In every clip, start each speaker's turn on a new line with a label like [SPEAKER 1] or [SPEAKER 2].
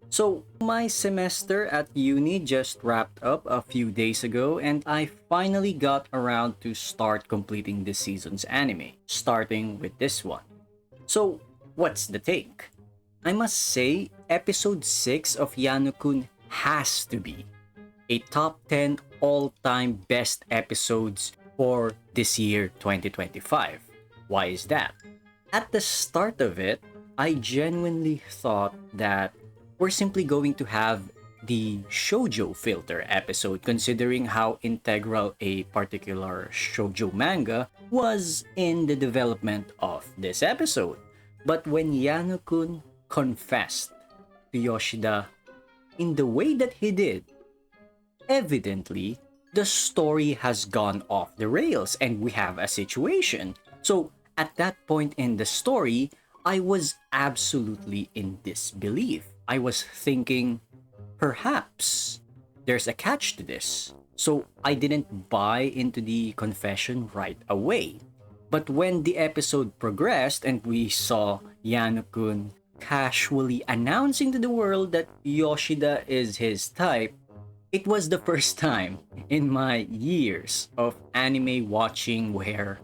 [SPEAKER 1] So, my semester at uni just wrapped up a few days ago, and I finally got around to start completing this season's anime, starting with this one. So, what's the take? I must say, episode 6 of Yano-kun has to be a top 10 all-time best episodes for this year 2025. Why is that? At the start of it, I genuinely thought that we're simply going to have the shoujo filter episode considering how integral a particular shoujo manga was in the development of this episode. But when Yano-kun confessed to Yoshida in the way that he did, evidently the story has gone off the rails and we have a situation. So at that point in the story, I was absolutely in disbelief. I was thinking, perhaps there's a catch to this. So I didn't buy into the confession right away. But when the episode progressed and we saw Yano-kun casually announcing to the world that Yoshida is his type, it was the first time in my years of anime watching where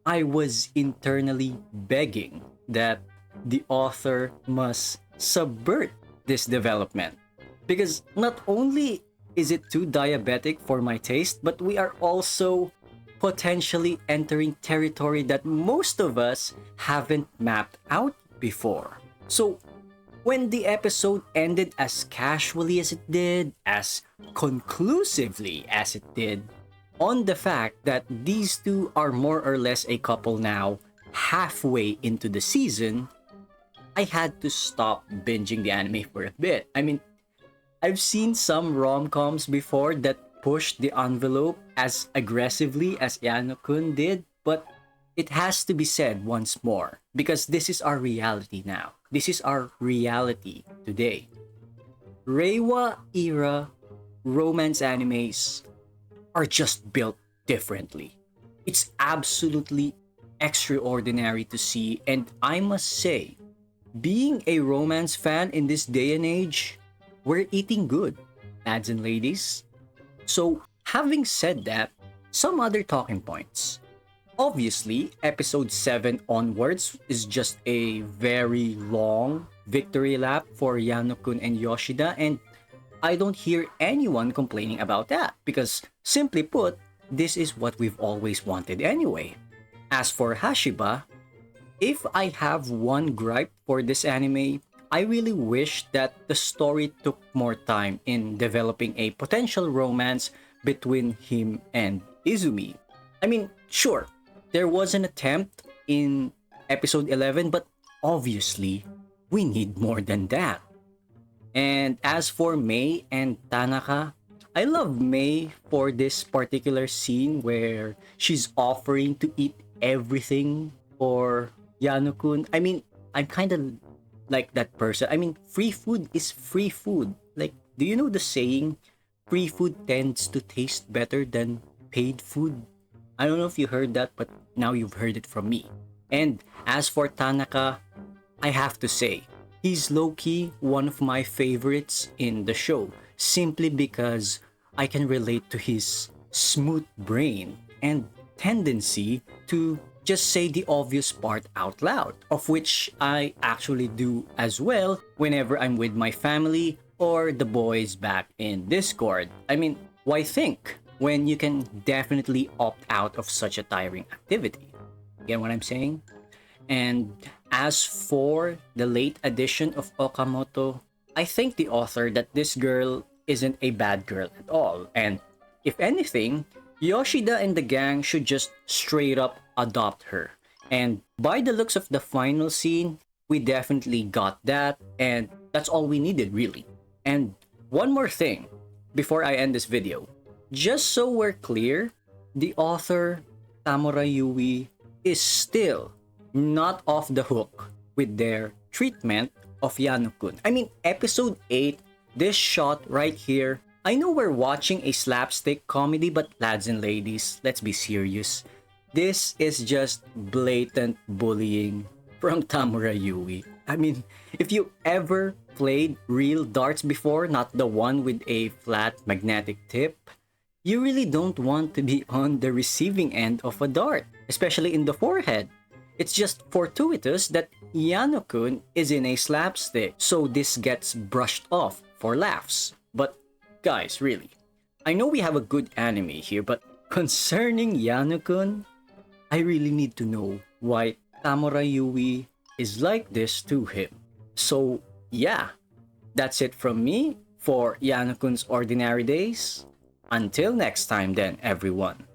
[SPEAKER 1] I was internally begging that the author must subvert this development. Because not only is it too diabetic for my taste, but we are also potentially entering territory that most of us haven't mapped out before. So, when the episode ended as casually as it did, as conclusively as it did, on the fact that these two are more or less a couple now, halfway into the season, I had to stop binging the anime for a bit. I mean, I've seen some rom-coms before that pushed the envelope as aggressively as Yano-kun did, but it has to be said once more because this is our reality now. This is our reality today. Reiwa era romance animes are just built differently. It's absolutely extraordinary to see, and I must say, being a romance fan in this day and age, we're eating good, lads and ladies. So, having said that, some other talking points. Obviously, episode 7 onwards is just a very long victory lap for Yano-kun and Yoshida, and I don't hear anyone complaining about that because, simply put, this is what we've always wanted anyway. As for Hashiba, if I have one gripe for this anime, I really wish that the story took more time in developing a potential romance between him and Izumi. I mean, sure, there was an attempt in episode 11, but obviously, we need more than that. And as for Mei and Tanaka, I love Mei for this particular scene where she's offering to eat everything for Yano-kun. I mean, I'm kind of like that person. I mean, free food is free food. Like, do you know the saying, free food tends to taste better than paid food? I don't know if you heard that, but now you've heard it from me. And as for Tanaka, I have to say, he's low-key one of my favorites in the show, simply because I can relate to his smooth brain and tendency to just say the obvious part out loud, of which I actually do as well whenever I'm with my family or the boys back in Discord. I mean, why think when you can definitely opt out of such a tiring activity? Get what I'm saying? And as for the late addition of Okamoto, I think the author that this girl isn't a bad girl at all. And if anything, Yoshida and the gang should just straight up adopt her. And by the looks of the final scene, we definitely got that, and that's all we needed really. And one more thing before I end this video. Just so we're clear, the author, Tamura Yui, is still not off the hook with their treatment of Yano-kun. I mean, episode 8, this shot right here, I know we're watching a slapstick comedy, but lads and ladies, let's be serious. This is just blatant bullying from Tamura Yui. I mean, if you ever played real darts before, not the one with a flat magnetic tip, you really don't want to be on the receiving end of a dart, especially in the forehead. It's just fortuitous that Yano-kun is in a slapstick, so this gets brushed off for laughs. But guys, really, I know we have a good anime here, but concerning Yano-kun, I really need to know why Samurai Yui is like this to him. So yeah, that's it from me for Yano-kun's Ordinary Days. Until next time then, everyone.